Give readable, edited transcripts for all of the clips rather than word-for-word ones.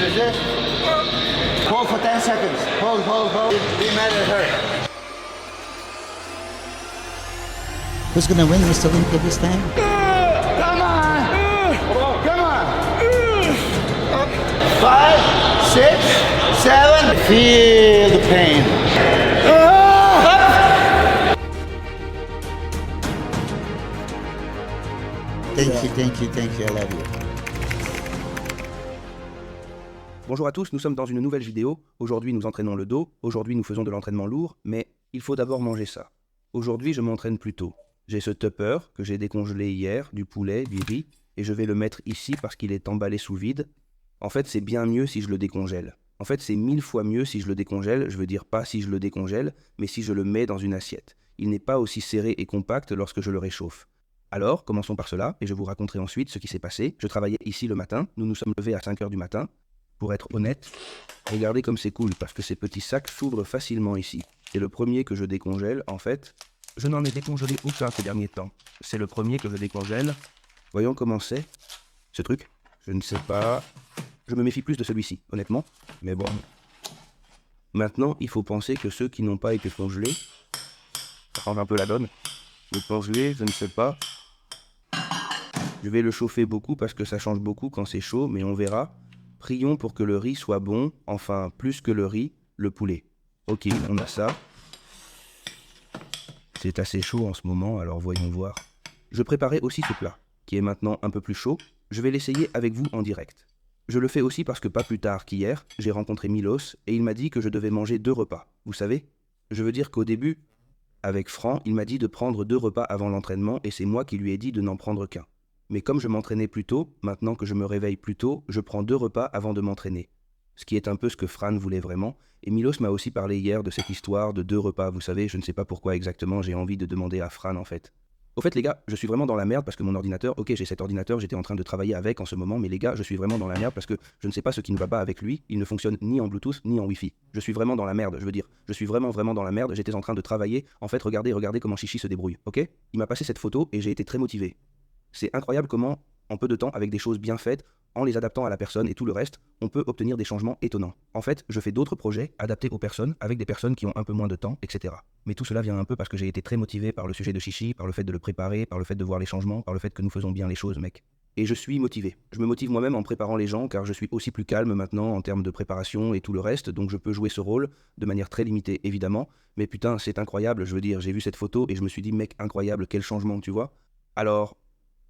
resist. Hold for 10 seconds. Hold, hold, hold. Be mad at her. Who's gonna win, Mr. Olympia, this time? Come on! Come on! 5, 6, 7. Feel the pain. Thank you, I love you. Bonjour à tous, nous sommes dans une nouvelle vidéo. Aujourd'hui nous entraînons le dos, aujourd'hui nous faisons de l'entraînement lourd, mais il faut d'abord manger ça. Aujourd'hui je m'entraîne plus tôt. J'ai ce tupper que j'ai décongelé hier, du poulet, du riz, et je vais le mettre ici parce qu'il est emballé sous vide. En fait c'est bien mieux si je le décongèle. En fait c'est 1000 fois mieux si je le décongèle, je veux dire pas si je le décongèle, mais si je le mets dans une assiette. Il n'est pas aussi serré et compact lorsque je le réchauffe. Alors, commençons par cela, et je vous raconterai ensuite ce qui s'est passé. Je travaillais ici le matin, nous nous sommes levés à 5h du matin. Pour être honnête, regardez comme c'est cool, parce que ces petits sacs s'ouvrent facilement ici. C'est le premier que je décongèle, en fait. Je n'en ai décongelé aucun ces derniers temps. C'est le premier que je décongèle. Voyons comment c'est, ce truc. Je ne sais pas. Je me méfie plus de celui-ci, honnêtement. Mais bon. Maintenant, il faut penser que ceux qui n'ont pas été congelés, ça change un peu la donne. Le congeler, je ne sais pas. Je vais le chauffer beaucoup parce que ça change beaucoup quand c'est chaud, mais on verra. Prions pour que le riz soit bon, enfin plus que le riz, le poulet. Ok, on a ça. C'est assez chaud en ce moment, alors voyons voir. Je préparais aussi ce plat, qui est maintenant un peu plus chaud. Je vais l'essayer avec vous en direct. Je le fais aussi parce que pas plus tard qu'hier, j'ai rencontré Milos et il m'a dit que je devais manger 2 repas. Vous savez? Je veux dire qu'au début, avec Franck, il m'a dit de prendre 2 repas avant l'entraînement et c'est moi qui lui ai dit de n'en prendre qu'un. Mais comme je m'entraînais plus tôt, maintenant que je me réveille plus tôt, je prends 2 repas avant de m'entraîner. Ce qui est un peu ce que Fran voulait vraiment. Et Milos m'a aussi parlé hier de cette histoire de 2 repas. Vous savez, je ne sais pas pourquoi exactement, j'ai envie de demander à Fran en fait. Au fait les gars, je suis vraiment dans la merde parce que mon ordinateur, ok j'ai cet ordinateur, j'étais en train de travailler avec en ce moment, mais les gars, je suis vraiment dans la merde parce que je ne sais pas ce qui ne va pas avec lui, il ne fonctionne ni en Bluetooth ni en Wi-Fi. Je suis vraiment dans la merde, je veux dire, je suis vraiment dans la merde, j'étais en train de travailler, en fait regardez comment Chichi se débrouille, ok? Il m'a passé cette photo et j'ai été très motivé. C'est incroyable comment, en peu de temps, avec des choses bien faites, en les adaptant à la personne et tout le reste, on peut obtenir des changements étonnants. En fait, je fais d'autres projets adaptés aux personnes, avec des personnes qui ont un peu moins de temps, etc. Mais tout cela vient un peu parce que j'ai été très motivé par le sujet de Chichi, par le fait de le préparer, par le fait de voir les changements, par le fait que nous faisons bien les choses, mec. Et je suis motivé. Je me motive moi-même en préparant les gens, car je suis aussi plus calme maintenant en termes de préparation et tout le reste, donc je peux jouer ce rôle de manière très limitée, évidemment. Mais putain, c'est incroyable, je veux dire, j'ai vu cette photo et je me suis dit, mec, incroyable, quel changement, tu vois. Alors,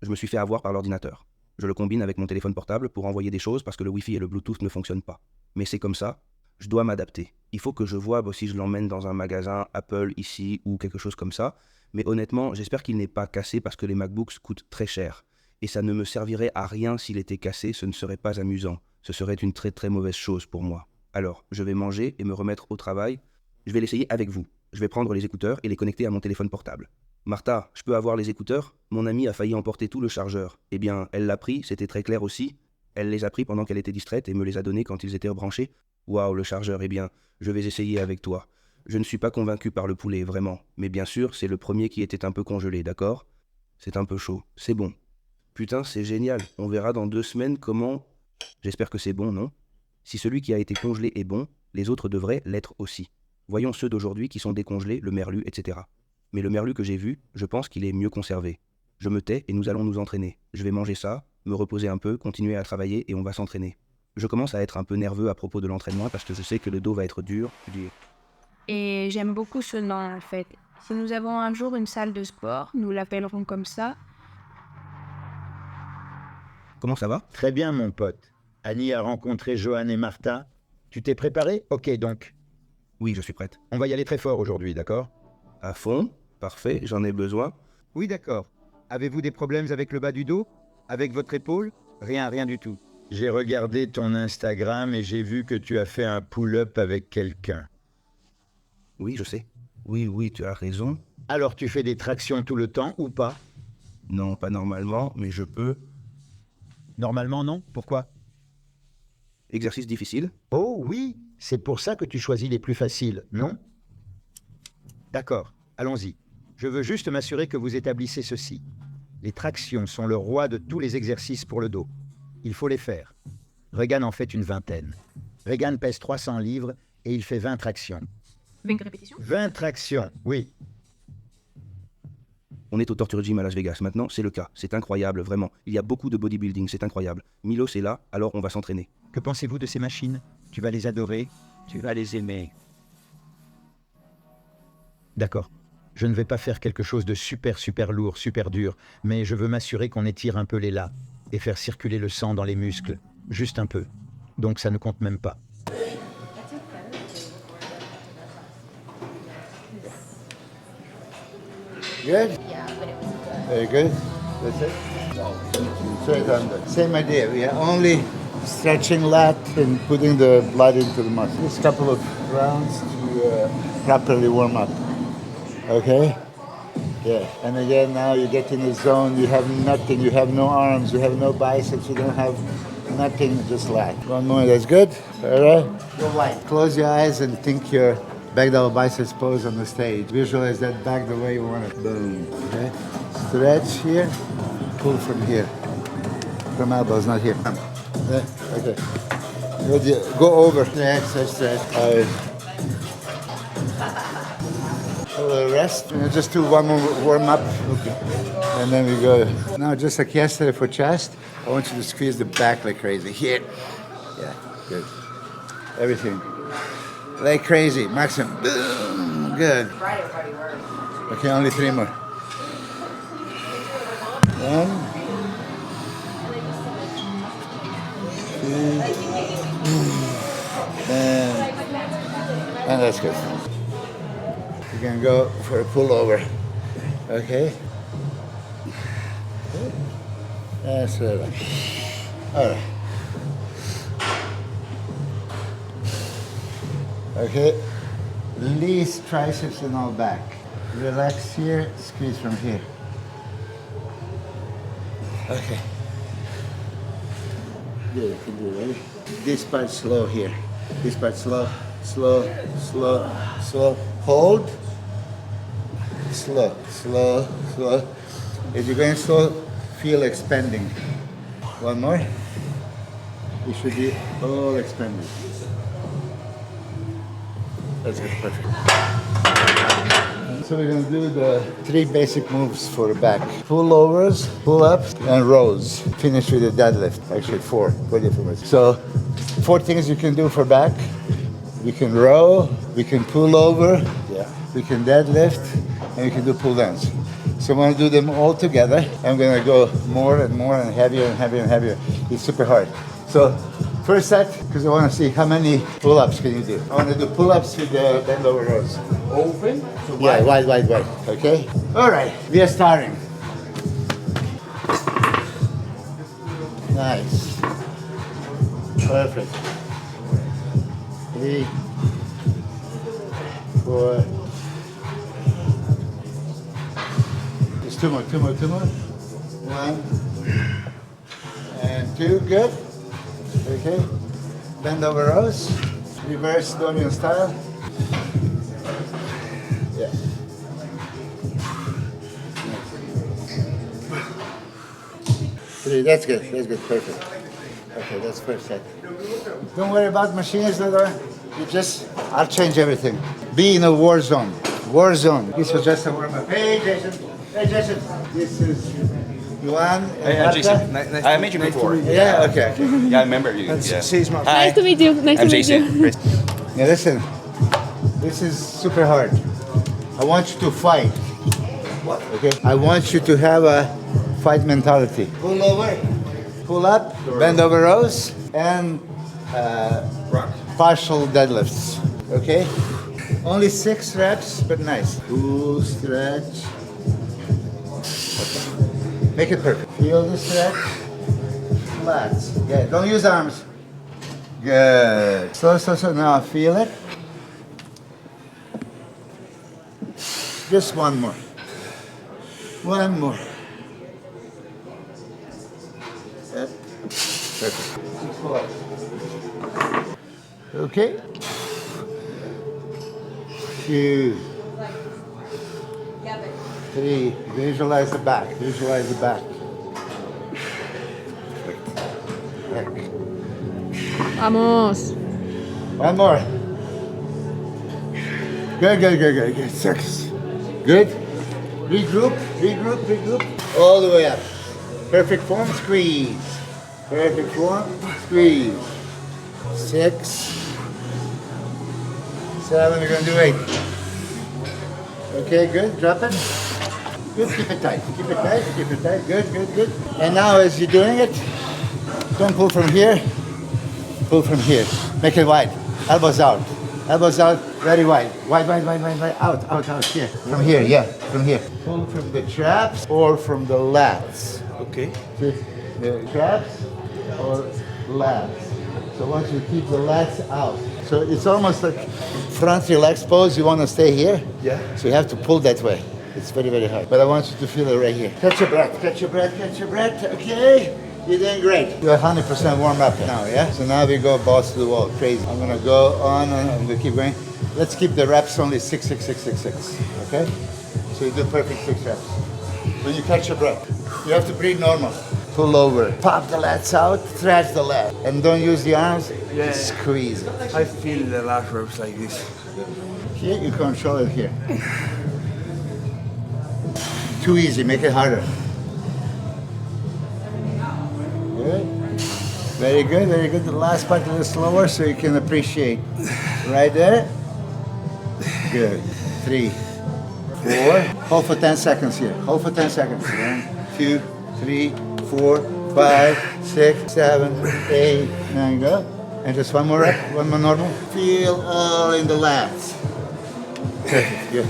je me suis fait avoir par l'ordinateur. Je le combine avec mon téléphone portable pour envoyer des choses parce que le Wi-Fi et le Bluetooth ne fonctionnent pas. Mais c'est comme ça, je dois m'adapter. Il faut que je voie si je l'emmène dans un magasin Apple ici ou quelque chose comme ça. Mais honnêtement, j'espère qu'il n'est pas cassé parce que les MacBooks coûtent très cher. Et ça ne me servirait à rien s'il était cassé, ce ne serait pas amusant. Ce serait une très très mauvaise chose pour moi. Alors, je vais manger et me remettre au travail. Je vais l'essayer avec vous. Je vais prendre les écouteurs et les connecter à mon téléphone portable. Martha, je peux avoir les écouteurs? Mon amie a failli emporter tout le chargeur. Eh bien, elle l'a pris, c'était très clair aussi. Elle les a pris pendant qu'elle était distraite et me les a donnés quand ils étaient rebranchés. Waouh, le chargeur, eh bien, je vais essayer avec toi. Je ne suis pas convaincu par le poulet, vraiment. Mais bien sûr, c'est le premier qui était un peu congelé, d'accord? C'est un peu chaud. C'est bon. Putain, c'est génial. On verra dans 2 semaines comment... J'espère que c'est bon, non? Si celui qui a été congelé est bon, les autres devraient l'être aussi. Voyons ceux d'aujourd'hui qui sont décongelés, le merlu, etc. Mais le merlu que j'ai vu, je pense qu'il est mieux conservé. Je me tais et nous allons nous entraîner. Je vais manger ça, me reposer un peu, continuer à travailler et on va s'entraîner. Je commence à être un peu nerveux à propos de l'entraînement parce que je sais que le dos va être dur. Et j'aime beaucoup ce nom en fait. Si nous avons un jour une salle de sport, nous l'appellerons comme ça. Comment ça va? Très bien, mon pote. Annie a rencontré Johan et Martha. Tu t'es préparé? Ok, donc. Oui, je suis prête. On va y aller très fort aujourd'hui, d'accord? À fond? Parfait, j'en ai besoin. Oui, d'accord. Avez-vous des problèmes avec le bas du dos? Avec votre épaule? Rien du tout. J'ai regardé ton Instagram et j'ai vu que tu as fait un pull-up avec quelqu'un. Oui, je sais. Oui, tu as raison. Alors tu fais des tractions tout le temps ou pas? Non, pas normalement, mais je peux. Normalement, non. Pourquoi? Exercice difficile? Oh oui, c'est pour ça que tu choisis les plus faciles, non? D'accord, allons-y. Je veux juste m'assurer que vous établissez ceci. Les tractions sont le roi de tous les exercices pour le dos. Il faut les faire. Regan en fait une vingtaine. Regan pèse 300 livres et il fait 20 tractions. 20 répétitions? 20 tractions, oui. On est au Torture Gym à Las Vegas. Maintenant, c'est le cas. C'est incroyable, vraiment. Il y a beaucoup de bodybuilding, c'est incroyable. Milos est là, alors on va s'entraîner. Que pensez-vous de ces machines? Tu vas les adorer? Tu vas les aimer. D'accord. Je ne vais pas faire quelque chose de super lourd, super dur, mais je veux m'assurer qu'on étire un peu les lats et faire circuler le sang dans les muscles. Juste un peu. Donc ça ne compte même pas. Good? Very good. That's it? Straight under. Same idea. We are only stretching lat and putting the blood into the muscle. Just a couple of rounds to properly warm up. Okay? Yeah. And again, now you get in the zone. You have nothing. You have no arms. You have no biceps. You don't have nothing. Just lat. One more. That's good. All right. Go light. Close your eyes and think your back double biceps pose on the stage. Visualize that back the way you want it. Boom. Okay. Stretch here. Pull from here. From elbows, not here. Yeah. Okay. Good. Go over. Stretch. A little rest. Just do one more warm up. Okay. And then we go. Now, just like yesterday for chest, I want you to squeeze the back like crazy. Here. Yeah. Good. Everything. Like crazy. Maximum. Boom. Good. Okay, only 3 more. 1, 2, and that's good. You can go for a pullover. Okay? That's it. All right. Okay? Least triceps and all back. Relax here, squeeze from here. Okay. Good, you can do it, ready? This part slow here. This part slow. Hold. Slow. As you're going slow, feel expanding. One more. You should be all expanded. That's good, perfect. So we're going to do the 3 basic moves for the back. Pullovers, pull-ups, and rows. Finish with a deadlift. Actually 4 different moves. So 4 things you can do for back. We can row, we can pull over, we can deadlift, and we can do pull downs. So I'm going to do them all together. I'm going to go more and more and heavier and heavier and heavier. It's super hard. So first set, because I want to see how many pull-ups can you do. I want to do pull-ups with the bend over rows. Open? So Yeah, wide. Okay? All right, we are starting. Nice. Perfect. 3, 4. Just 2 more. 1 and 2. Good. Okay. Bend over rows. Reverse Dorian style. Yeah. 3. That's good. Perfect. Okay, that's first set. Don't worry about machines later. I'll change everything. Be in a war zone. This was just a warm up. Hey, Jason. This is Yuan. Hey, Jason. I met you before. Yeah, okay. Yeah, I remember you. Yeah. Nice to meet you. Nice I'm to meet Jason. you. Now listen, this is super hard. I want you to fight. Okay? I want you to have a fight mentality. Pull over, pull up, bend over rows, and partial deadlifts. Okay? Only 6 reps, but nice. Ooh, stretch. Okay. Make it perfect. Feel the stretch. Flat. Yeah, don't use arms. Good. So, now feel it. Just one more. Yep. Perfect. Okay. 2, 3. Visualize the back. Back. Vamos. One more. Good. 6. Good. Regroup. All the way up. Perfect form, squeeze. Perfect form, squeeze. 6. 7, we're gonna do 8. Okay, good, drop it. Good, keep it tight. Good. And now as you're doing it, don't pull from here, pull from here. Make it wide, elbows out, very wide. Wide, out, here. From here, yeah, from here. Pull from the traps or from the lats. Okay. The traps or lats. So once you keep the lats out. So it's almost like front relaxed pose, you want to stay here. Yeah. So you have to pull that way. It's very, very hard. But I want you to feel it right here. Catch your breath. Okay. You're doing great. You're 100% warm up now, yeah? So now we go balls to the wall. Crazy. I'm gonna go on and I'm gonna keep going. Let's keep the reps only 6. Okay? So you do perfect 6 reps. When you catch your breath, you have to breathe normal. Pull over. Pop the lats out, stretch the lat. And don't use the arms, just squeeze it. I feel the last reps like this. Here, you control it here. Too easy, make it harder. Good. Very good. The last part a little slower so you can appreciate. Right there. Good. 3, 4. Hold for 10 seconds here. 1, 2, 3, 4, 5, 6, 7, 8, 9, go. And just one more rep, one more normal. Feel all in the lats. Perfect, good.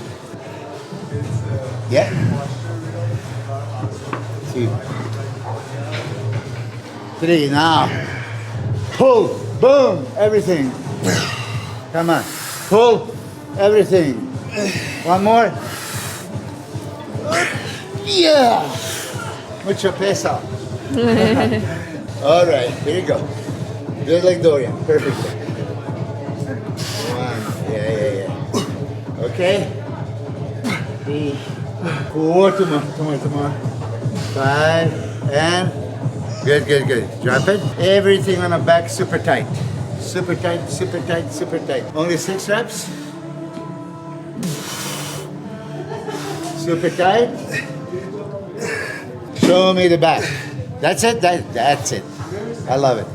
Yeah. 2, 3, now. Pull, boom, everything. Come on, pull, everything. One more. Yeah. Mucho peso. All right, here you go. Do it like Dorian, perfect. 1, yeah. Okay. 3, 4, two more. 5, and good. Drop it. Everything on the back super tight. Super tight. Only 6 reps. Super tight. Show me the back. That's it. That's it. I love it.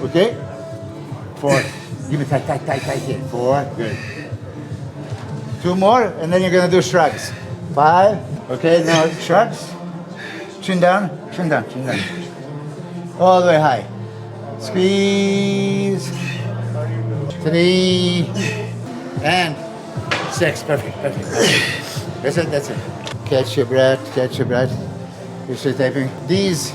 Okay. 4. Give me tight here. 4. Good. 2 more, and then you're gonna do shrugs. 5. Okay. Now shrugs. Chin down. All the way high. Squeeze. 3 and 6. Perfect. That's it. Catch your breath. You're still typing. These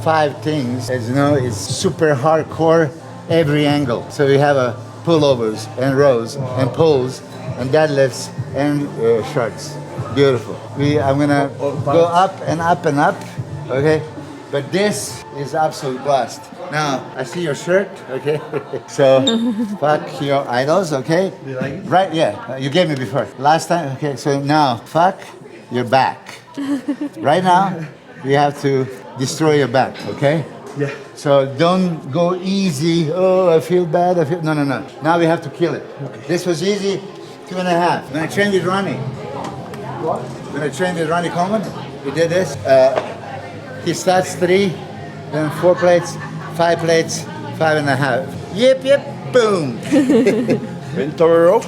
5 things, as you know, is super hardcore every angle. So we have a pullovers and rows and pulls and deadlifts and shrugs. Beautiful. I'm gonna go up and up. Okay. But this is absolute blast. Now, I see your shirt, okay? So, fuck your idols, okay? Do you like it? Right, yeah, you gave me before. Last time, okay, so now, fuck your back. Right now, we have to destroy your back, okay? Yeah. So don't go easy, oh, I feel bad, No. Now we have to kill it. Okay. This was easy, 2.5. When I trained with Ronnie. What? When I trained with Ronnie Coleman, we did this. He starts 3, then 4 plates, 5 plates, 5.5. Yep, boom. Mentor row.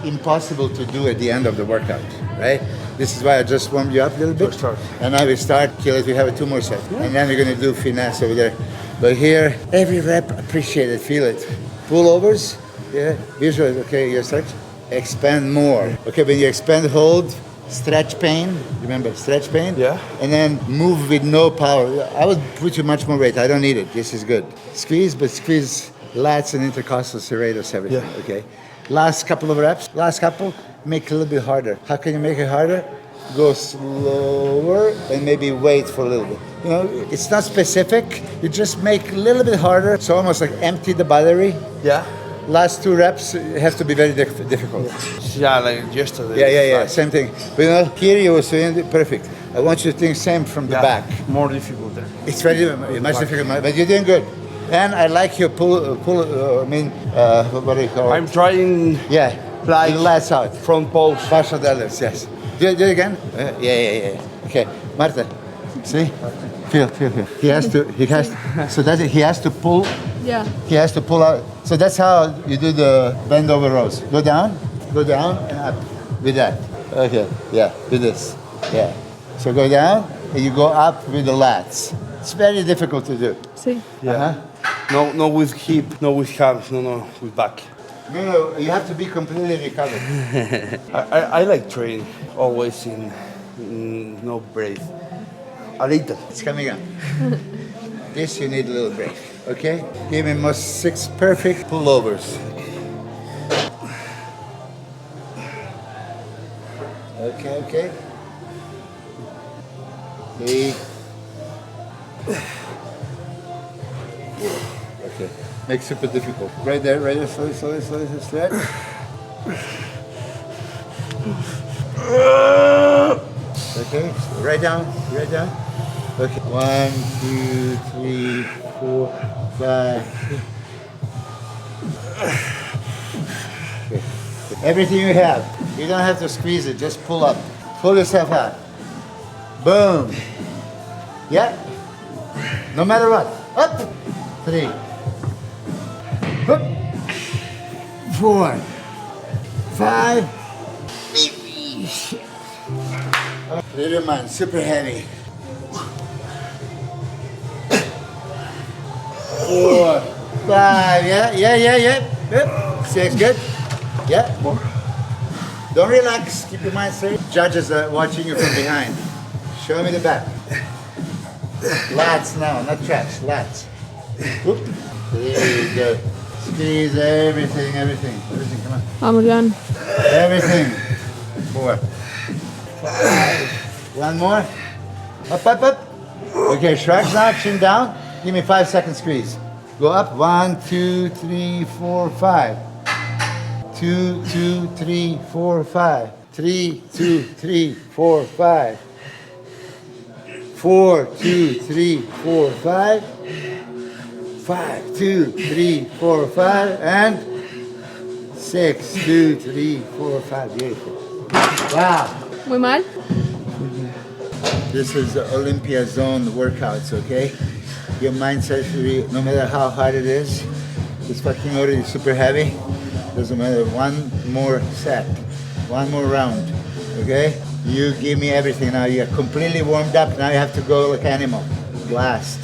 Impossible to do at the end of the workout, right? This is why I just warmed you up a little bit. And now we start, kill it, we have 2 more sets. And then we're gonna do finesse over there. But here, every rep, appreciate it, feel it. Pullovers, yeah, visualize, okay, your stretch. Expand more. Okay, when you expand, hold, stretch pain, remember stretch pain? Yeah. And then move with no power. I would put you much more weight, I don't need it, this is good. Squeeze, but squeeze lats and intercostal serratus, everything, okay? Last couple of reps, make it a little bit harder. How can you make it harder? Go slower and maybe wait for a little bit. You know, it's not specific, you just make a little bit harder, so almost like empty the battery. Yeah. Last 2 reps have to be very difficult. Yeah, like yesterday. Yeah, same thing. But you know, here you were saying it perfect. I want you to think same from the back. More difficult there. It's very much difficult, but you're doing good. And I like your what do you call it? I'm trying Yeah, Like- the lats out. front pose. Partial deadlifts, yes. Do it again. Yeah. Okay, Marta, see? Feel. He has to, he has to pull, Yeah. he has to pull out. So that's how you do the bend over rows. Go down and up with that. Okay, yeah, with this, yeah. So go down and you go up with the lats. It's very difficult to do. Sí. Uh-huh. No with hip, no with calves, no with back. No, you have to be completely recovered. I like training always in no break. A little. It's coming up. This you need a little break, okay? Give me most 6 perfect pullovers. Okay. 3. Okay. Makes super difficult. Right there, slowly, stretch. Okay, right down. Okay, 1, 2, 3, 4, 5. Okay. Everything you have. You don't have to squeeze it, just pull up. Pull yourself out. Boom. Yeah. No matter what. Up. 3. Up. 4. 5. Little man, super heavy. 4, 5, yeah. Yep. 6, good. Yeah, more. Don't relax, keep your mind straight. Judges are watching you from behind. Show me the back. Lats now, not traps, lats. Whoop. There you go. Squeeze everything, come on. Vamos, Jan. Everything. 4, 5. One more. Up. Okay, shrugs now, chin down. Give me 5 second squeeze. Go up. 1, 2, 3, 4, 5. 2, 2, 3, 4, 5. 3, 2, 3, 4, 5. 4, 2, 3, 4, 5. 5, 2, 3, 4, 5. And 6, 2, 3, 4, 5. Beautiful. Wow. Muy mal. This is the Olympia zone workouts, okay? Your mindset should be, no matter how hard it is, it's fucking already super heavy. Doesn't matter, one more set, one more round, okay? You give me everything now. You're completely warmed up. Now you have to go like animal. Blast.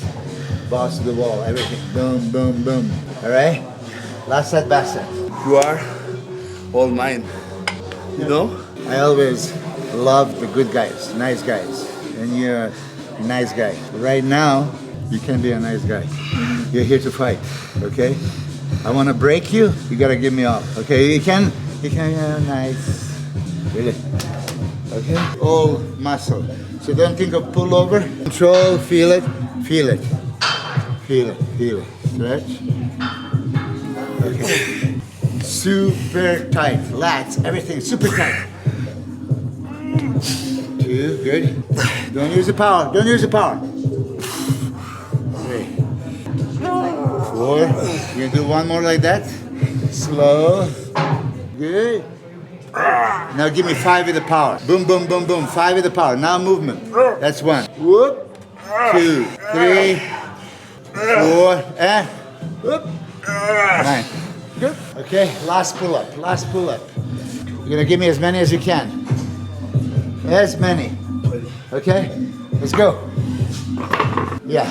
Balls to the wall, everything. Boom, boom, boom. All right? Last set, back set. You are all mine. You know? I always love the good guys, nice guys. And you're a nice guy. Right now, you can be a nice guy. You're here to fight, okay? I want to break you, you gotta give me up, okay? You can, yeah, nice. Really? Okay? All muscle. So don't think of pullover. Control, feel it. Stretch. Okay. Super tight. Lats, everything super tight. 2, good. Don't use the power. 3. 4. You do one more like that. Slow. Good. Now give me 5 with the power. Boom, boom, boom, boom. 5 with the power. Now movement. That's 1. Whoop. 2, 3, 4, and whoop. 9. Good. Okay, last pull up. You're gonna give me as many as you can. As many. Okay? Let's go. Yeah.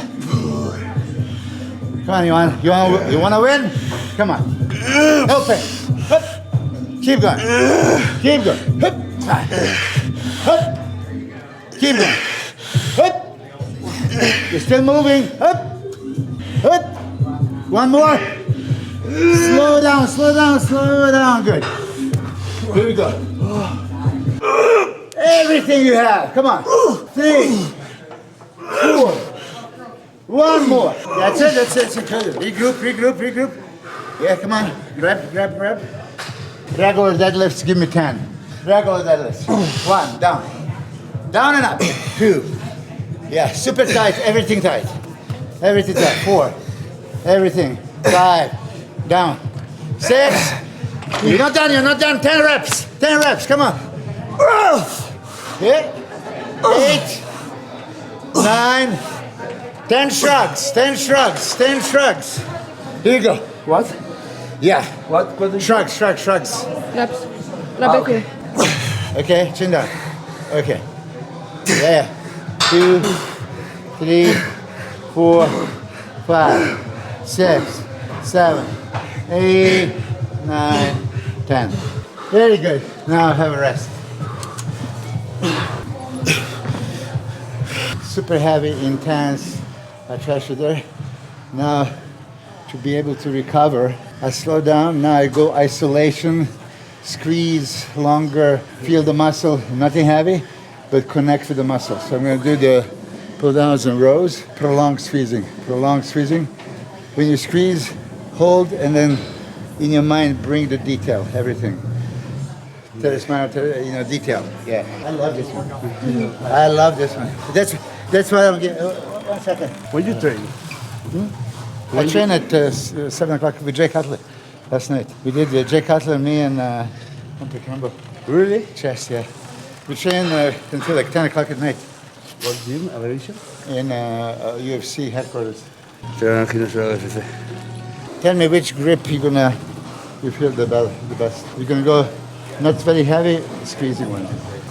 Come on, you wanna win? Come on. Help it. Hup. Keep going. Hup. Hup. Keep going. Hup. You're still moving. Hup. One more. Slow down. Good. Here we go. Everything you have. Come on. 3, 4. One more. That's it. Regroup. Yeah, come on. Grab. Regular deadlifts, give me 10. Regular deadlifts. 1, down. Down and up. 2. Yeah, super tight, everything tight. 4, Everything. 5. Down. 6. You're not done. You're not done. 10 reps. 10 reps. Come on. Yeah. 8. 9. 10 shrugs. 10 shrugs. 10 shrugs. Here you go. What? Yeah. What? Shrugs. Shrugs. Shrugs. Laps. Lap here. Okay. Chin down. Okay. Yeah. 2, 3, 4, 5, 6, 7, 8, 9, 10. Very good. Now have a rest. Super heavy, intense. I trust you there. Now, to be able to recover, I slow down. Now I go isolation, squeeze longer, feel the muscle, nothing heavy, but connect with the muscle. So I'm going to do the pull downs and rows, prolonged squeezing, prolonged squeezing. When you squeeze, hold, and then in your mind bring the detail, everything. Detail. Yeah, I love this one. I love this one. That's why I'm getting. 1 second. When you train? I trained at 7 o'clock with Jay Cutler last night. We did Jay Cutler, me, and I don't remember. Really? Chest, yeah. We trained until like 10 o'clock at night What gym? Elevation? in UFC headquarters. FC. Tell me which grip you feel the best. You're gonna go not very heavy, squeezing one.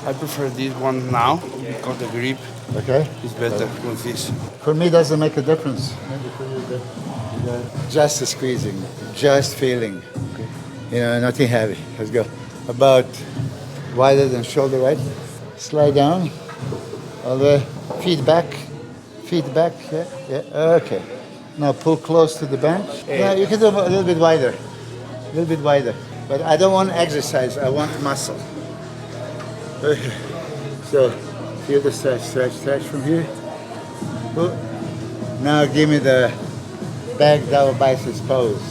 I prefer this one now because the grip Okay? is better with this. For me, doesn't make a difference. Maybe for you, just the squeezing, just feeling. Nothing heavy. Let's go. About wider than shoulder, right? Slide down. All the way. Feet back. Yeah. Okay. Now pull close to the bench. Now you can do a little bit wider. But I don't want exercise. I want muscle. Okay. So feel the stretch from here. Ooh. Now give me the back double biceps pose.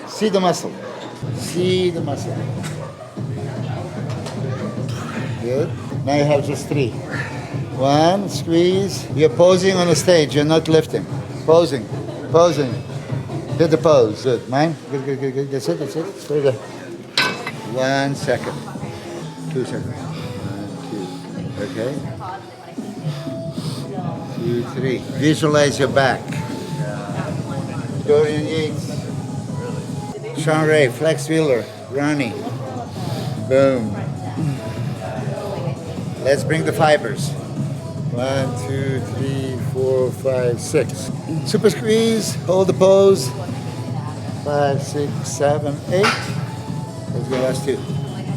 See the muscle. Good. Now you have just 3. 1, squeeze. You're posing on the stage. You're not lifting. Posing. Hit the pose. Good. Mine? Good. That's it. Very good. 1 second. 2 seconds. 1, 2. Okay. 2, 3. Visualize your back. Dorian Yates. Sean Ray, Flex Wheeler, Ronnie. Boom. Let's bring the fibers. 1, 2, 3, 4, 5, 6. Super squeeze, hold the pose. 5, 6, 7, 8. Let's go last 2.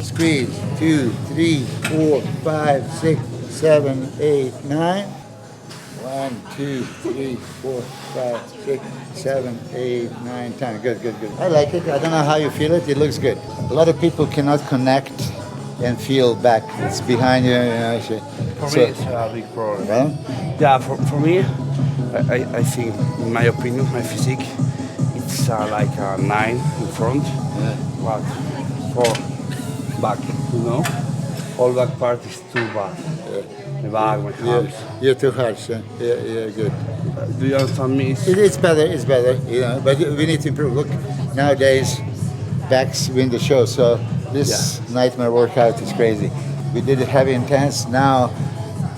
Squeeze. 2, 3, 4, 5, 6, 7, 8, 9. 1, 2, 3, 4, 5, 6, 7, 8, 9, 10. Good. I like it. I don't know how you feel it. It looks good. A lot of people cannot connect and feel back. It's behind you. For me, it's a big problem. Well, Yeah, for me, I think, in my opinion, my physique, it's like a 9 in front, but 4 back, All back part is too bad. The back, my arms. you're too harsh. Yeah, good. Do you understand me? It's better, but we need to improve. Look, nowadays, backs win the show, so this nightmare workout is crazy. We did it heavy, intense, now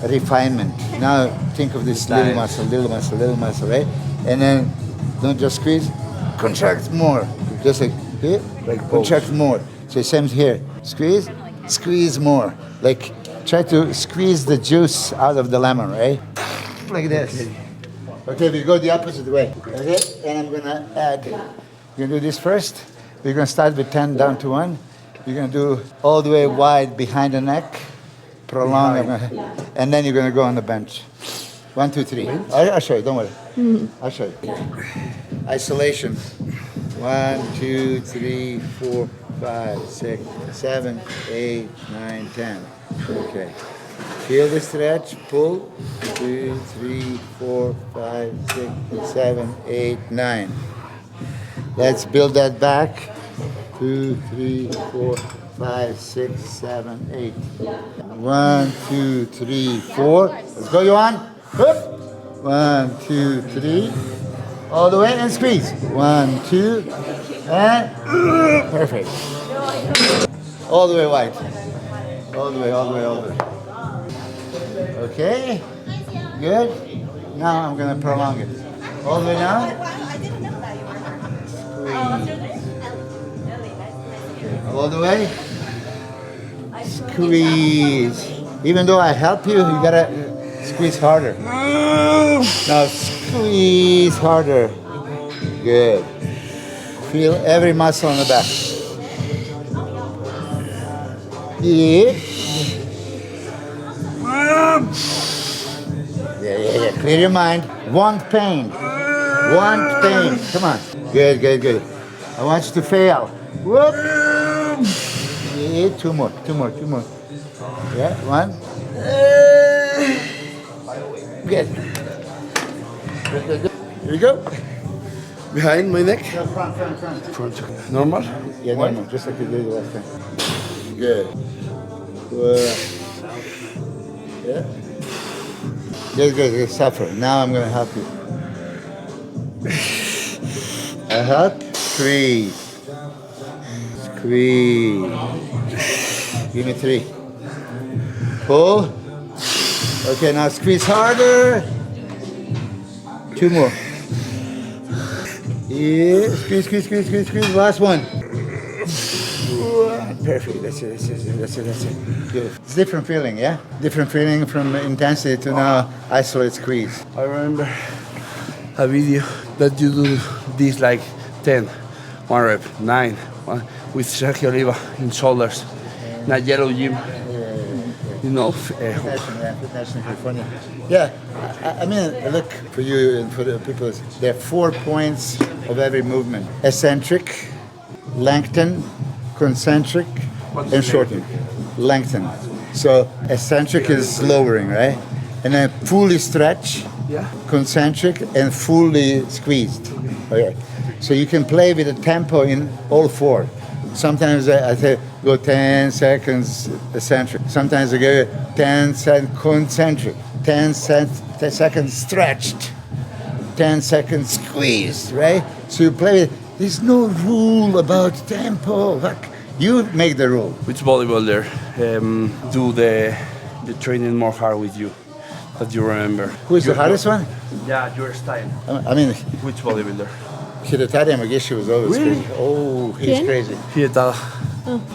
refinement. Now think of this little muscle, right? And then don't just squeeze, contract more. Just like contract more. So same here, squeeze more. Like try to squeeze the juice out of the lemon, right? Like this. Okay, we go the opposite way. Okay, and I'm gonna add. You're gonna do this first. We're gonna start with 10 down to 1. You're gonna do all the way wide behind the neck, prolong, and then you're gonna go on the bench. 1, 2, 3. I'll show you. Don't worry. I'll show you. Isolation. 1, 2, 3, 4, 5, 6, 7, 8, 9, 10. Okay. Feel the stretch. Pull. 2, 3, 4, 5, 6, 7, 8, 9. Let's build that back. 2, 3, 4, 5, 6, 7, 8. 1, 2, 3, 4. Let's go, Johan. Up. 1, 2, 3. All the way and squeeze. 1, 2, and perfect. All the way wide. All the way, all the way, all the way. Okay, good. Now I'm gonna prolong it. All the way down. All the way. Squeeze. Even though I help you, you gotta squeeze harder. Now squeeze harder. Good. Feel every muscle in the back. Yeah. Yeah. Clear your mind. Want pain. Want pain. Come on. Good. I want you to fail. Whoop. Yeah, two more. Yeah, 1. Good. Here we go. Behind my neck. Front. Normal. Yeah, normal, just like you did last time. Good. Yeah. Good. Suffer. Now I'm gonna help you. I help. Squeeze. Give me 3. Pull. Okay, now squeeze harder. 2 more. Yeah, squeeze. Last one. Perfect. That's it. Good. It's different feeling, yeah? Different feeling from intensity to now isolate squeeze. I remember a video that you do this like 10, 1 rep, 9, with Sergio Oliva in shoulders, in a yellow gym. You know, Fitness in California. Yeah, I mean, look, for you and for the people, there are 4 points of every movement. Eccentric, lengthen, concentric, and shorten. Lengthen. So eccentric is lowering, right? And then fully stretch, concentric, and fully squeezed. Okay. So you can play with the tempo in all 4. Sometimes I say go 10 seconds eccentric. Sometimes I go 10 seconds concentric. 10 seconds stretched. 10 seconds squeezed, right? So you play with. There's no rule about tempo. You make the rule. which bodybuilder do the training more hard with you that you remember? Who is the hardest one? Yeah, your style. I mean, Which bodybuilder? Hidetada Yamagishi was always Really? crazy. Oh, he's crazy. Hidetada.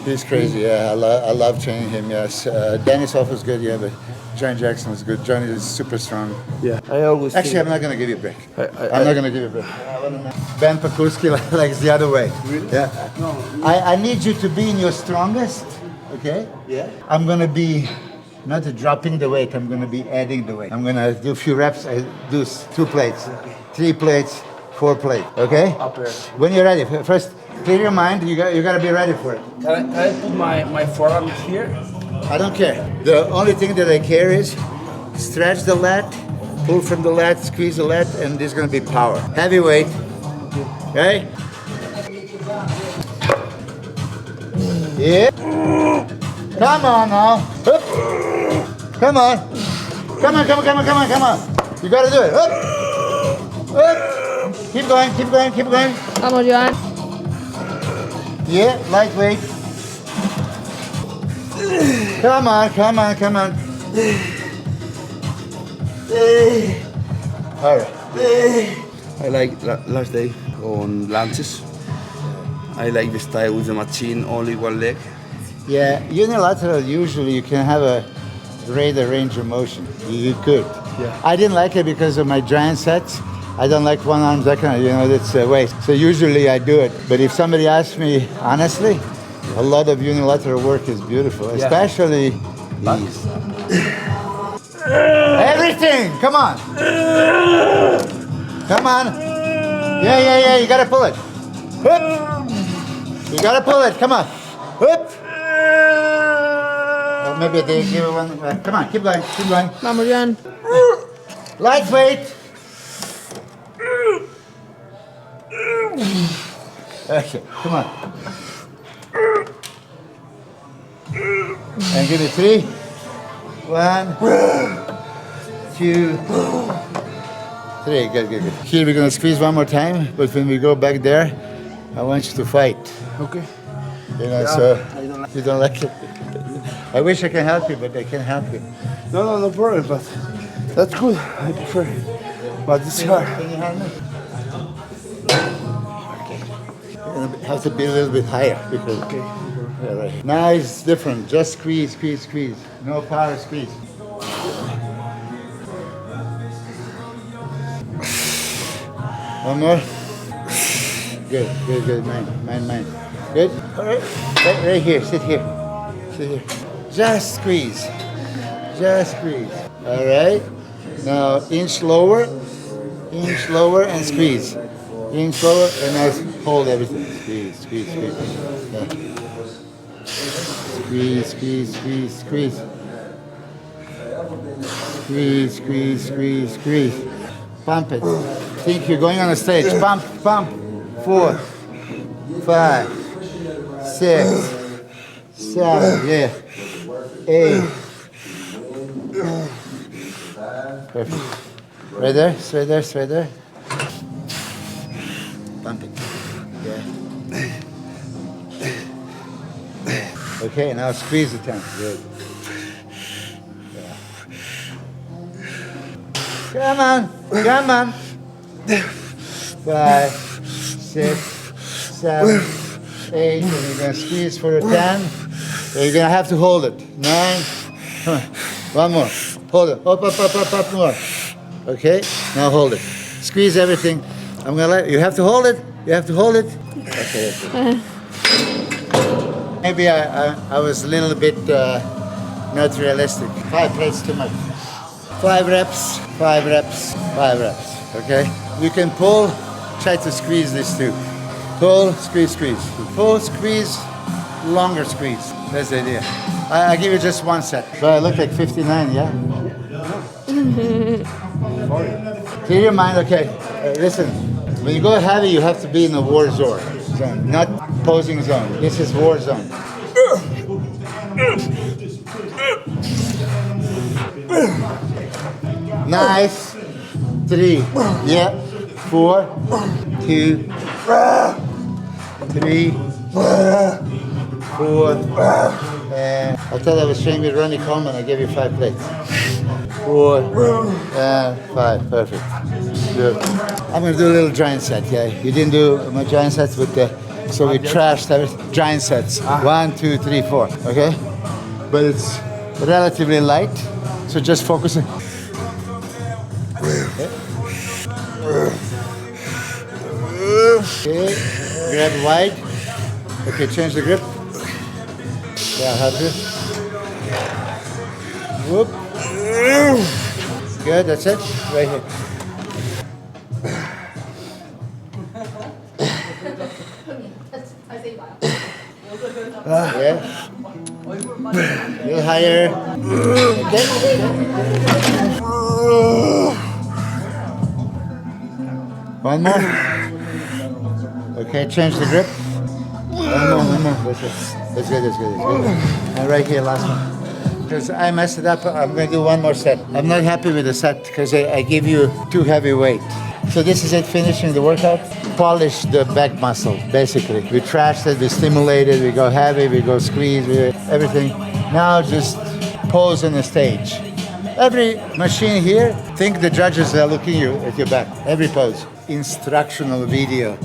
He's crazy. Yeah, I love training him. Yes, Denisov was good. Yeah, but Johnny Jackson was good. Johnny is super strong. Yeah, I always Actually, I'm not going to give you a break. I'm not going to give you a break. Ben Pakulski likes the other way. Really? Yeah. No. I need you to be in your strongest. Okay. Yeah. I'm going to be not dropping the weight. I'm going to be adding the weight. I'm going to do a few reps. I do 2 plates, 3 plates, 4 plates. Okay. Upper. When you're ready, first clear your mind. You got to be ready for it. Can I put my forearm here? I don't care. The only thing that I care is stretch the lat, pull from the lat, squeeze the lat, and there's going to be power. Heavy weight. Okay? Yeah. Come on now. Hup. Come on. Come on. You got to do it. Hup. Keep going. Vamos, Joan. Yeah, lightweight. Come on. All right. I like last day on lunches. I like the style with the machine, only 1 leg. Yeah, unilateral, usually you can have a greater range of motion. You could. Yeah. I didn't like it because of my giant sets. I don't like one arm, that kind of, that's a waste. So usually I do it. But if somebody asks me, honestly, a lot of unilateral work is beautiful, especially these. Everything, come on. Yeah, you gotta pull it. Whoop. You gotta pull it, come on. Whoop. Or maybe they give it one. Come on, keep going. Vamos, Joan. Lightweight. Okay, come on. And give me 3. 1, 2, 3. Good, good, good. Here we're gonna squeeze one more time, but when we go back there, I want you to fight. Okay. You know, so I don't like. you don't like it. I wish I can help you, but I can't help you. No problem. But that's good. I prefer. But it's hard. Can you help me? You're gonna have to be a little bit higher because. Yeah, right. Now it's different. Just squeeze, squeeze, squeeze. No power squeeze. One more. Good, good, good. Mine. Good. All right. Right here. Sit here. Sit here. Just squeeze. Just squeeze. All right. Now inch lower, and squeeze. Inch lower, and now hold everything. Squeeze, squeeze, squeeze. Yeah. Squeeze, squeeze, squeeze, squeeze. Squeeze, squeeze, squeeze, squeeze. Pump it. Think you're going on a stage. Pump, pump. 4, 5, 6, 7, yeah. 8. Perfect. Right there, straight there, straight there. Pump it. Yeah. Okay, now squeeze the tank. Good. Yeah. Come on, come on. 5, 6, 7, 8, and you're gonna squeeze for a 10. You're gonna have to hold it. 9. Come on. One more. Hold it. Up more. Okay? Now hold it. Squeeze everything. I'm gonna let you have to hold it. You have to hold it. Okay. That's it. Maybe I was a little bit not realistic. 5 plates too much. 5 reps, 5 reps, 5 reps. Okay? You can pull, try to squeeze this too. Pull, squeeze, squeeze. Pull, squeeze, longer squeeze. That's the idea. I give you just one set. So I look like 59, yeah? Clear your mind, okay. Listen, when you go heavy, you have to be in a war zone, not posing zone. This is war zone. Nice. 3. Yeah. 4, 2, 3, 4. I thought I was training with Ronnie Coleman. I gave you 5 plates. 4 and 5. Perfect. Good. I'm gonna do a little giant set. Yeah. You didn't do my giant sets with the, so we trashed everything. Giant sets. 1, 2, 3, 4. Okay. But it's relatively light, so just focus on. Okay, grab wide. Okay, change the grip. Yeah, have you. Whoop. Good, that's it. Right here. Yeah. A little higher. Okay. One more. Okay, change the grip. One more. That's it. That's good. And right here, last one. Because I messed it up, I'm going to do one more set. I'm not happy with the set because I give you too heavy weight. So this is it, finishing the workout. Polish the back muscle, basically. We trashed it, we stimulate it, we go heavy, we go squeeze, everything. Now just pose on the stage. Every machine here, think the judges are looking at your back. Every pose. Instructional video,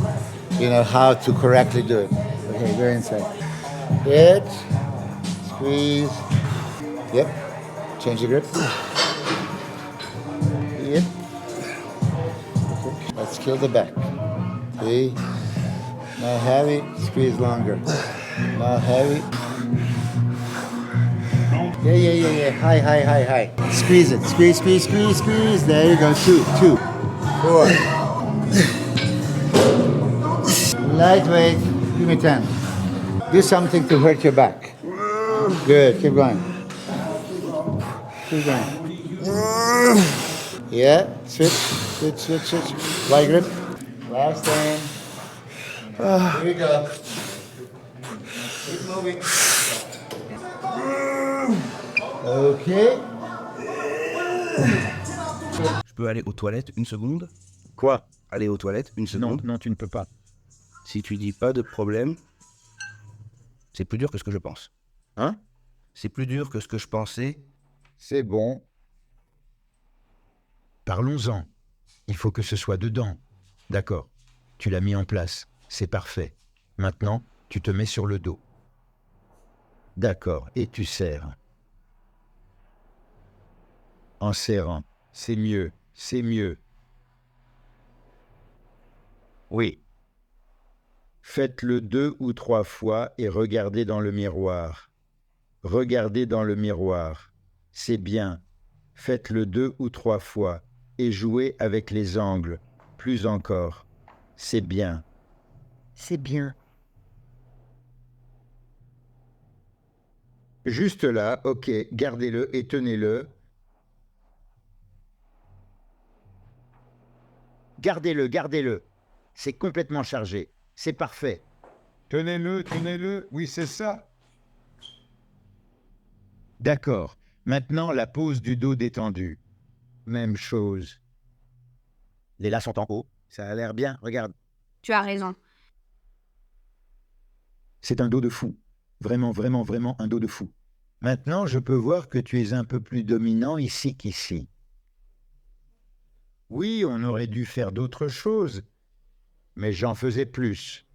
you know, how to correctly do it. Okay, go inside. Hit, squeeze. Yep. Change the grip. Yep. Okay. Let's kill the back. See? Now heavy, squeeze longer. Now heavy. Yeah. High. Squeeze it. Squeeze. There you go. 2, 4. Lightweight. Give me 10. Do something to hurt your back. Good. Keep going. Yeah. Switch. Light grip. Last time. Here we go. Keep moving. Okay. Je peux aller aux toilettes une seconde? Quoi? Aller aux toilettes une Non, seconde? non, tu ne peux pas. Si tu dis pas de problème, c'est plus dur que ce que je pense. Hein? C'est plus dur que ce que je pensais. C'est bon. Parlons-en. Il faut que ce soit dedans. D'accord. Tu l'as mis en place. C'est parfait. Maintenant, tu te mets sur le dos. D'accord. Et tu serres. En serrant. C'est mieux. C'est mieux. Oui. Faites-le 2 ou 3 fois et regardez dans le miroir. Regardez dans le miroir. C'est bien. Faites-le 2 ou 3 fois et jouez avec les angles. Plus encore. C'est bien. C'est bien. Juste là, ok, gardez-le et tenez-le. Gardez-le, gardez-le. C'est complètement chargé. C'est parfait. Tenez-le, tenez-le. Oui, c'est ça. D'accord. Maintenant, la pose du dos détendu. Même chose. Les lacs sont en haut. Ça a l'air bien, regarde. Tu as raison. C'est un dos de fou. Vraiment, vraiment, vraiment un dos de fou. Maintenant, je peux voir que tu es un peu plus dominant ici qu'ici. Oui, on aurait dû faire d'autres choses, mais j'en faisais plus.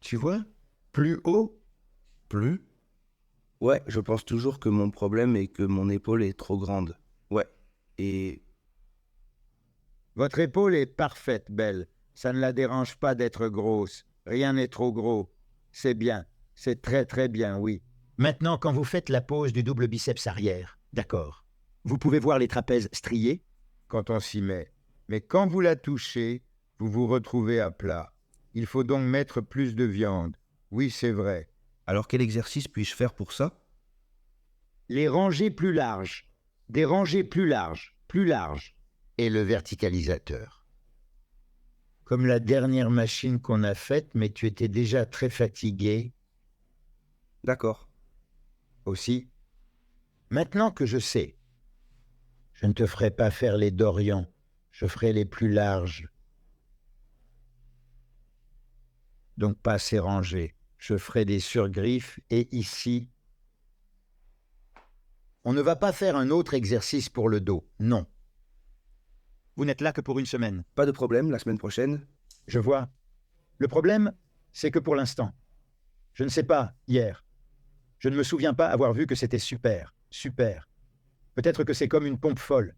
Tu vois? Plus haut? Plus? Ouais, je pense toujours que mon problème est que mon épaule est trop grande. Ouais. Et Votre épaule est parfaite, Belle. Ça ne la dérange pas d'être grosse. Rien n'est trop gros. C'est bien. C'est très très bien, oui. Maintenant, quand vous faites la pose du double biceps arrière, d'accord. Vous pouvez voir les trapèzes striés quand on s'y met. Mais quand vous la touchez, vous vous retrouvez à plat. Il faut donc mettre plus de viande. Oui, c'est vrai. alors quel exercice puis-je faire pour ça? Les rangées plus larges. Des rangées plus larges. Plus larges. Et le verticalisateur. Comme la dernière machine qu'on a faite, mais tu étais déjà très fatigué D'accord. aussi. Maintenant que je sais, je ne te ferai pas faire les Dorians, je ferai les plus larges. Donc pas assez rangés. Je ferai des surgriffes et ici. On ne va pas faire un autre exercice pour le dos, non. Vous n'êtes là que pour une semaine. Pas de problème, la semaine prochaine. Je vois. Le problème, c'est que pour l'instant, je ne sais pas, hier, je ne me souviens pas avoir vu que c'était super, super. Peut-être que c'est comme une pompe folle.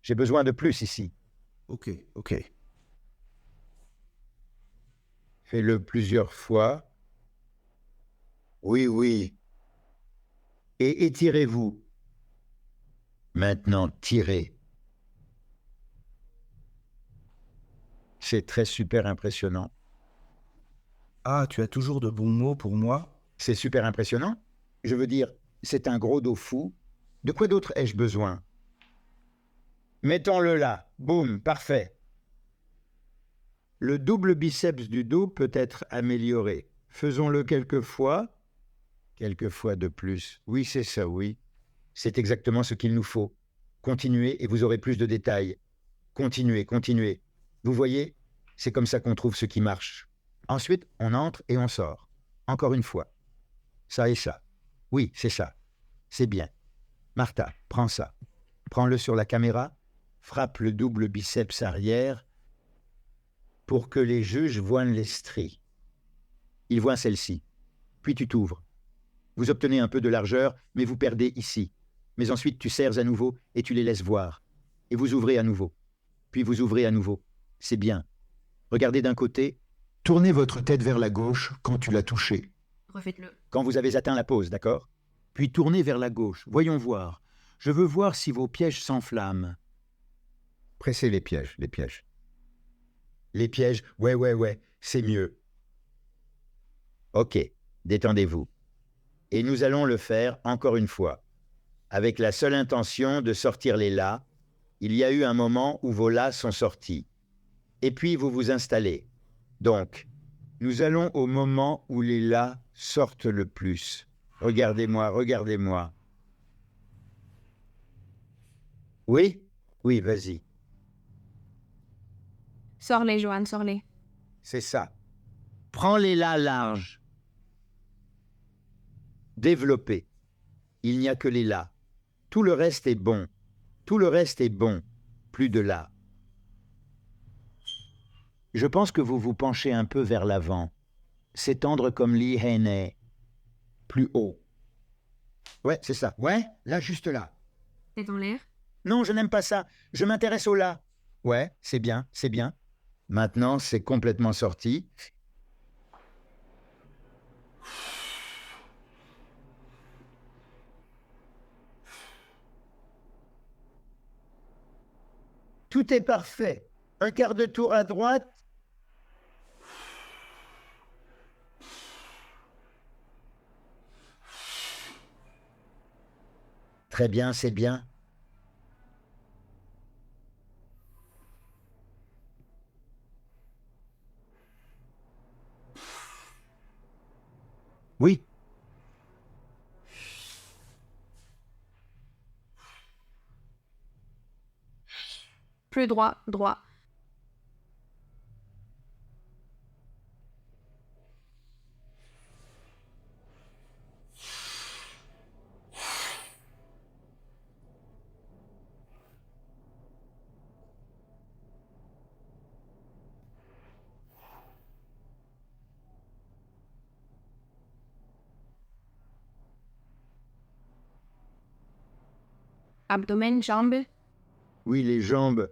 J'ai besoin de plus ici. Ok, ok. Fais-le plusieurs fois. Oui, oui. Et étirez-vous. Maintenant, tirez. C'est très super impressionnant. Ah, tu as toujours de bons mots pour moi? C'est super impressionnant. Je veux dire, c'est un gros dos fou. De quoi d'autre ai-je besoin? Mettons-le là. Boum, parfait. Le double biceps du dos peut être amélioré. Faisons-le quelques fois de plus. Oui, c'est ça, oui. C'est exactement ce qu'il nous faut. Continuez et vous aurez plus de détails. Continuez, continuez. Vous voyez, c'est comme ça qu'on trouve ce qui marche. Ensuite, on entre et on sort. Encore une fois. Ça et ça. Oui, c'est ça. C'est bien. Martha, prends ça. Prends-le sur la caméra. Frappe le double biceps arrière pour que les juges voient les stries. Ils voient celle-ci. Puis tu t'ouvres. Vous obtenez un peu de largeur, mais vous perdez ici. Mais ensuite, tu serres à nouveau et tu les laisses voir. Et vous ouvrez à nouveau. Puis vous ouvrez à nouveau. C'est bien. Regardez d'un côté. Tournez votre tête vers la gauche quand tu l'as touché. Refaites-le. Quand vous avez atteint la pose, d'accord? Puis tournez vers la gauche. Voyons voir. Je veux voir si vos pièges s'enflamment. Pressez les pièges, les pièges. Les pièges, ouais, c'est mieux. Ok, détendez-vous. Et nous allons le faire encore une fois, avec la seule intention de sortir les las. Il y a eu un moment où vos las sont sortis. Et puis vous vous installez. Donc, nous allons au moment où les las sortent le plus. Regardez-moi, regardez-moi. Oui? Oui, vas-y. Sors-les, Johan, sors-les. C'est ça. Prends-les là larges. Développé. Il n'y a que les là. Tout le reste est bon. Tout le reste est bon. Plus de là. Je pense que vous vous penchez un peu vers l'avant. S'étendre comme Lee Haney. Plus haut. Ouais, c'est ça. Ouais, là, juste là. Tête en l'air. Non, je n'aime pas ça. Je m'intéresse au là. Ouais, c'est bien, c'est bien. Maintenant, c'est complètement sorti. Tout est parfait. Un quart de tour à droite. Très bien, c'est bien. Oui. Plus droit, droit. Abdomen, jambes. Oui, les jambes.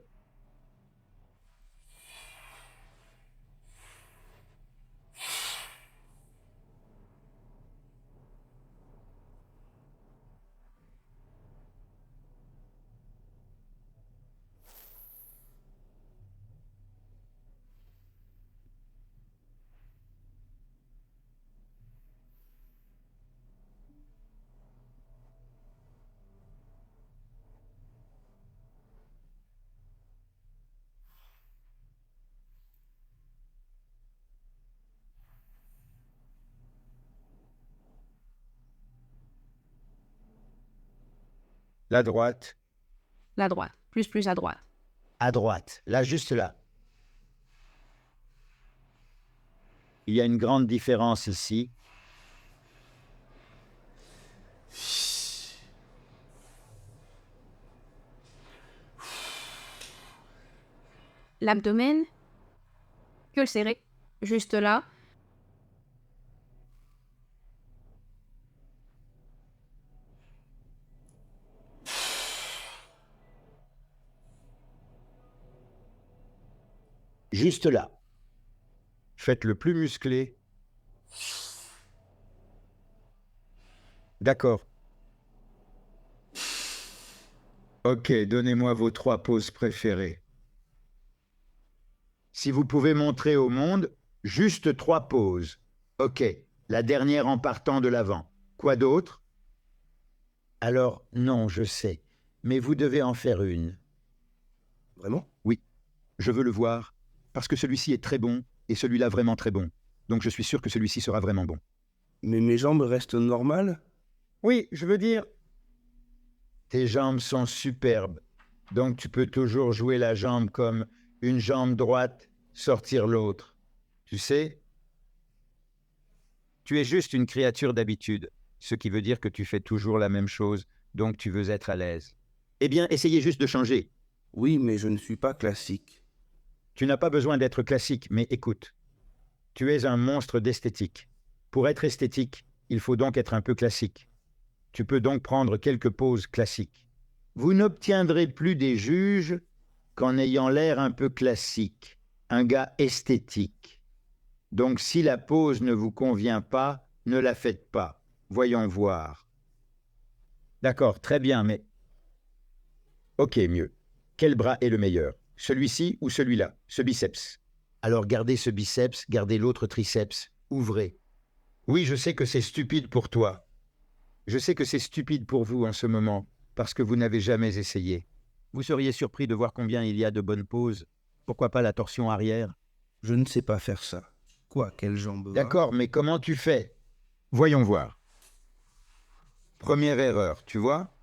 La droite. La droite. Plus à droite. À droite. Là, juste là. Il y a une grande différence ici. L'abdomen. Que serré. Juste là. Juste là. Faites le plus musclé. D'accord. Ok, donnez-moi vos 3 poses préférées. Si vous pouvez montrer au monde, juste 3 poses. Ok, la dernière en partant de l'avant. Quoi d'autre? Alors, non, je sais, mais vous devez en faire une. Vraiment? Oui, je veux le voir, parce que celui-ci est très bon, et celui-là vraiment très bon. Donc je suis sûr que celui-ci sera vraiment bon. Mais mes jambes restent normales? Oui, je veux dire... Tes jambes sont superbes, donc tu peux toujours jouer la jambe comme une jambe droite, sortir l'autre. Tu sais? Tu es juste une créature d'habitude, ce qui veut dire que tu fais toujours la même chose, donc tu veux être à l'aise. Eh bien, essayez juste de changer. Oui, mais je ne suis pas classique. Tu n'as pas besoin d'être classique, mais écoute. Tu es un monstre d'esthétique. Pour être esthétique, il faut donc être un peu classique. Tu peux donc prendre quelques poses classiques. Vous n'obtiendrez plus des juges qu'en ayant l'air un peu classique, un gars esthétique. Donc si la pose ne vous convient pas, ne la faites pas. Voyons voir. D'accord, très bien, mais... Ok, mieux. Quel bras est le meilleur? Celui-ci ou celui-là? Ce biceps. Alors gardez ce biceps, gardez l'autre triceps. Ouvrez. Oui, je sais que c'est stupide pour toi. Je sais que c'est stupide pour vous en ce moment, parce que vous n'avez jamais essayé. Vous seriez surpris de voir combien il y a de bonnes poses. Pourquoi pas la torsion arrière? Je ne sais pas faire ça. Quoi, quelle jambe va? D'accord, mais comment tu fais? Voyons voir. Première erreur, tu vois?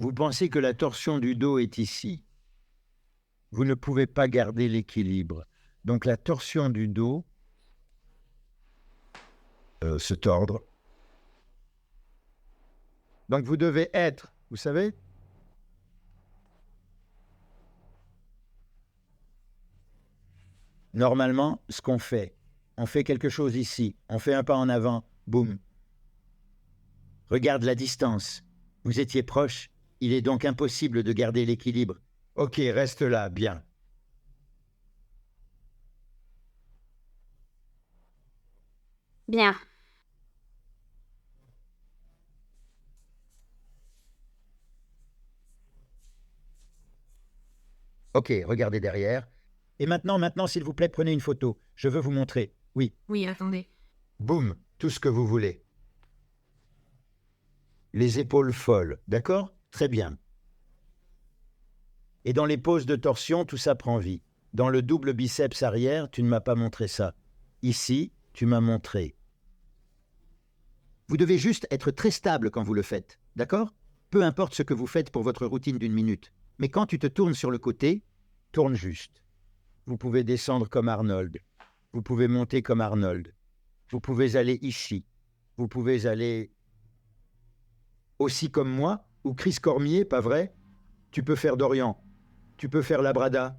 Vous pensez que la torsion du dos est ici. Vous ne pouvez pas garder l'équilibre. Donc la torsion du dos, se tordre. Donc vous devez être, vous savez, normalement, ce qu'on fait, on fait quelque chose ici, on fait un pas en avant, boum. Regarde la distance. Vous étiez proche, il est donc impossible de garder l'équilibre. Ok, reste là, bien. Bien. Ok, regardez derrière. Et maintenant, s'il vous plaît, prenez une photo. Je veux vous montrer. Oui, Oui, attendez. boum, tout ce que vous voulez. Les épaules folles, d'accord? Très bien. Et dans les poses de torsion, tout ça prend vie. Dans le double biceps arrière, tu ne m'as pas montré ça. Ici, tu m'as montré. Vous devez juste être très stable quand vous le faites, d'accord? Peu importe ce que vous faites pour votre routine d'1 minute. Mais quand tu te tournes sur le côté, tourne juste. Vous pouvez descendre comme Arnold. Vous pouvez monter comme Arnold. Vous pouvez aller ici. Vous pouvez aller aussi comme moi, ou Chris Cormier, pas vrai? Tu peux faire Dorian. Tu peux faire Labrada.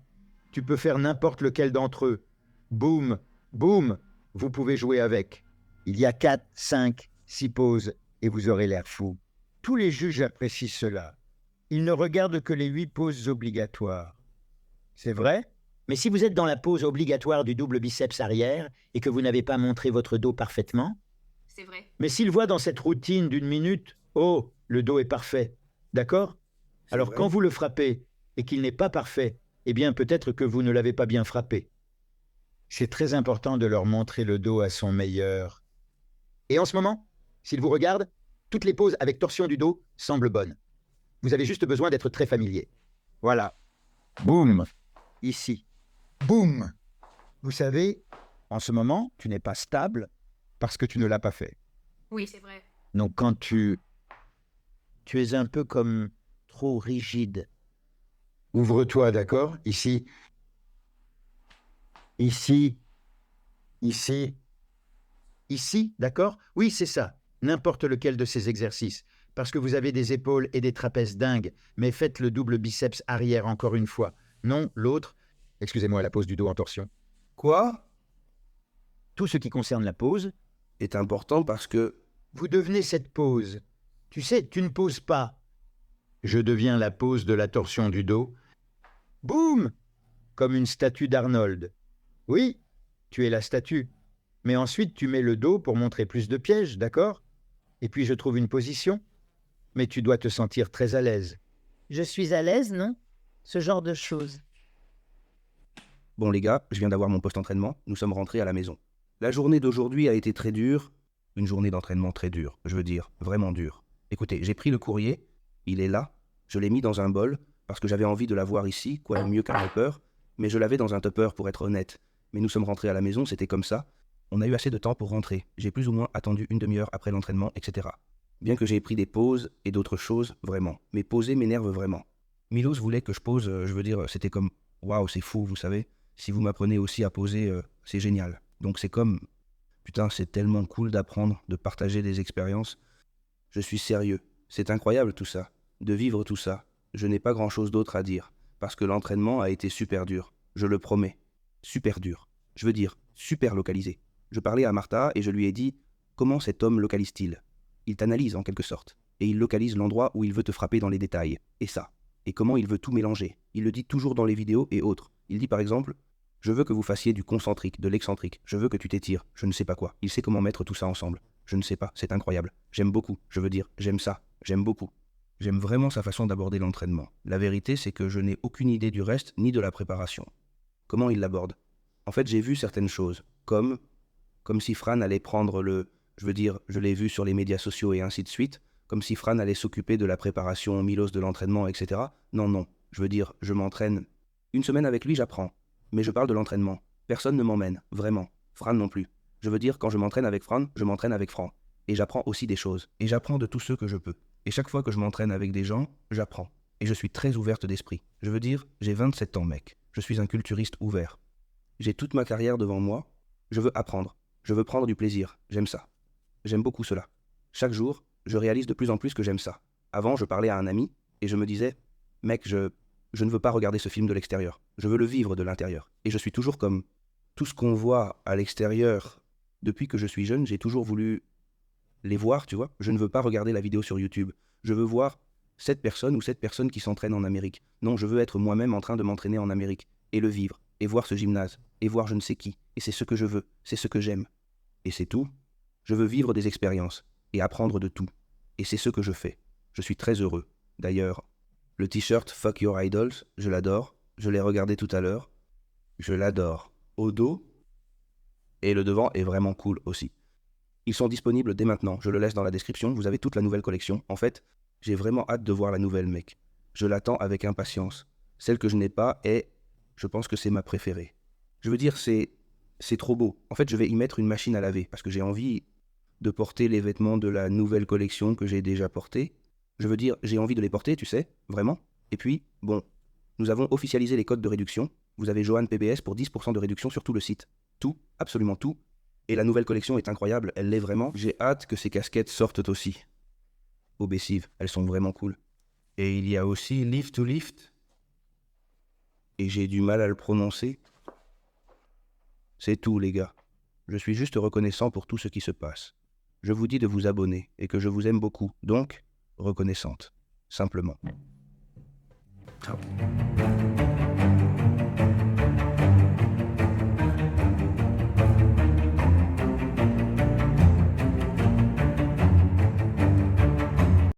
Tu peux faire n'importe lequel d'entre eux. Boum, boum, vous pouvez jouer avec. Il y a 4, 5, 6 poses et vous aurez l'air fou. Tous les juges apprécient cela. Ils ne regardent que les 8 poses obligatoires. C'est vrai? Mais si vous êtes dans la pose obligatoire du double biceps arrière et que vous n'avez pas montré votre dos parfaitement, C'est vrai. mais s'ils voient dans cette routine d'1 minute, oh, le dos est parfait, d'accord? Alors vrai. quand vous le frappez et qu'il n'est pas parfait, eh bien peut-être que vous ne l'avez pas bien frappé. C'est très important de leur montrer le dos à son meilleur. Et en ce moment, s'ils vous regardent, toutes les poses avec torsion du dos semblent bonnes. Vous avez juste besoin d'être très familier. Voilà. Boum. Ici. Boum. Vous savez, en ce moment, tu n'es pas stable parce que tu ne l'as pas fait. Oui, c'est vrai. Donc quand tu es un peu comme trop rigide. Ouvre-toi, d'accord? Ici. Ici. Ici. Ici, d'accord? Oui, c'est ça. N'importe lequel de ces exercices. Parce que vous avez des épaules et des trapèzes dingues. Mais faites le double biceps arrière encore une fois. Non, l'autre. Excusez-moi, la pose du dos en torsion. Quoi? Tout ce qui concerne la pose, Est important parce que... vous devenez cette pose. Tu sais, tu ne poses pas. Je deviens la pose de la torsion du dos. Boum! Comme une statue d'Arnold. Oui, tu es la statue. Mais ensuite, tu mets le dos pour montrer plus de pièges, d'accord? Et puis je trouve une position. Mais tu dois te sentir très à l'aise. Je suis à l'aise, non? Ce genre de choses. Bon les gars, je viens d'avoir mon post-entraînement, nous sommes rentrés à la maison. La journée d'aujourd'hui a été très dure, une journée d'entraînement très dure, je veux dire, vraiment dure. Écoutez, j'ai pris le courrier, il est là, je l'ai mis dans un bol, parce que j'avais envie de l'avoir ici, quoi de mieux qu'un tupper, mais je l'avais dans un tupper pour être honnête. Mais nous sommes rentrés à la maison, c'était comme ça. On a eu assez de temps pour rentrer, j'ai plus ou moins attendu une demi-heure après l'entraînement, etc. Bien que j'ai pris des pauses et d'autres choses, vraiment. Mais poser m'énerve vraiment. Milos voulait que je pose, je veux dire, c'était comme, waouh, c'est fou, vous savez. Si vous m'apprenez aussi à poser, c'est génial. Donc c'est comme, putain, c'est tellement cool d'apprendre, de partager des expériences. Je suis sérieux, c'est incroyable tout ça, de vivre tout ça. Je n'ai pas grand-chose d'autre à dire, parce que l'entraînement a été super dur, je le promets. Super dur. Je veux dire, super localisé. Je parlais à Martha et je lui ai dit, comment cet homme localise-t-il? Il t'analyse en quelque sorte, et il localise l'endroit où il veut te frapper dans les détails, et ça. Et comment il veut tout mélanger. Il le dit toujours dans les vidéos et autres. Il dit par exemple, je veux que vous fassiez du concentrique, de l'excentrique, je veux que tu t'étires, je ne sais pas quoi. Il sait comment mettre tout ça ensemble. Je ne sais pas, c'est incroyable. J'aime beaucoup, je veux dire, j'aime ça, j'aime beaucoup. J'aime vraiment sa façon d'aborder l'entraînement. La vérité, c'est que je n'ai aucune idée du reste ni de la préparation. Comment il l'aborde? En fait, j'ai vu certaines choses, comme si Fran allait prendre je veux dire, je l'ai vu sur les médias sociaux et ainsi de suite, comme si Fran allait s'occuper de la préparation, Milos de l'entraînement, etc. Non, je veux dire, je m'entraîne. Une semaine avec lui, j'apprends. Mais je parle de l'entraînement. Personne ne m'emmène, vraiment. Fran non plus. Je veux dire, quand je m'entraîne avec Fran, je m'entraîne avec Fran. Et j'apprends aussi des choses. Et j'apprends de tous ceux que je peux. Et chaque fois que je m'entraîne avec des gens, j'apprends. Et je suis très ouverte d'esprit. Je veux dire, j'ai 27 ans, mec. Je suis un culturiste ouvert. J'ai toute ma carrière devant moi. Je veux apprendre. Je veux prendre du plaisir. J'aime ça. J'aime beaucoup cela. Chaque jour, je réalise de plus en plus que j'aime ça. Avant, je parlais à un ami et je me disais, mec, je ne veux pas regarder ce film de l'extérieur. Je veux le vivre de l'intérieur. Et je suis toujours comme tout ce qu'on voit à l'extérieur. Depuis que je suis jeune, j'ai toujours voulu les voir, tu vois. Je ne veux pas regarder la vidéo sur YouTube. Je veux voir cette personne ou cette personne qui s'entraîne en Amérique. Non, je veux être moi-même en train de m'entraîner en Amérique et le vivre et voir ce gymnase et voir je ne sais qui. Et c'est ce que je veux, c'est ce que j'aime. Et c'est tout. Je veux vivre des expériences et apprendre de tout. Et c'est ce que je fais. Je suis très heureux. D'ailleurs, le t-shirt Fuck Your Idols, je l'adore. Je l'ai regardé tout à l'heure. Je l'adore. Au dos. Et le devant est vraiment cool aussi. Ils sont disponibles dès maintenant. Je le laisse dans la description. Vous avez toute la nouvelle collection. En fait, j'ai vraiment hâte de voir la nouvelle, mec. Je l'attends avec impatience. Celle que je n'ai pas est... Je pense que c'est ma préférée. Je veux dire, c'est trop beau. En fait, je vais y mettre une machine à laver parce que j'ai envie de porter les vêtements de la nouvelle collection que j'ai déjà portés. Je veux dire, j'ai envie de les porter, tu sais, vraiment. Et puis, bon, nous avons officialisé les codes de réduction. Vous avez Johan PBS pour 10% de réduction sur tout le site. Tout, absolument tout. Et la nouvelle collection est incroyable, elle l'est vraiment. J'ai hâte que ces casquettes sortent aussi. Obessive, elles sont vraiment cool. Et il y a aussi Lift to Lift. Et j'ai du mal à le prononcer. C'est tout, les gars. Je suis juste reconnaissant pour tout ce qui se passe. Je vous dis de vous abonner et que je vous aime beaucoup. Donc, reconnaissante. Simplement. Ciao.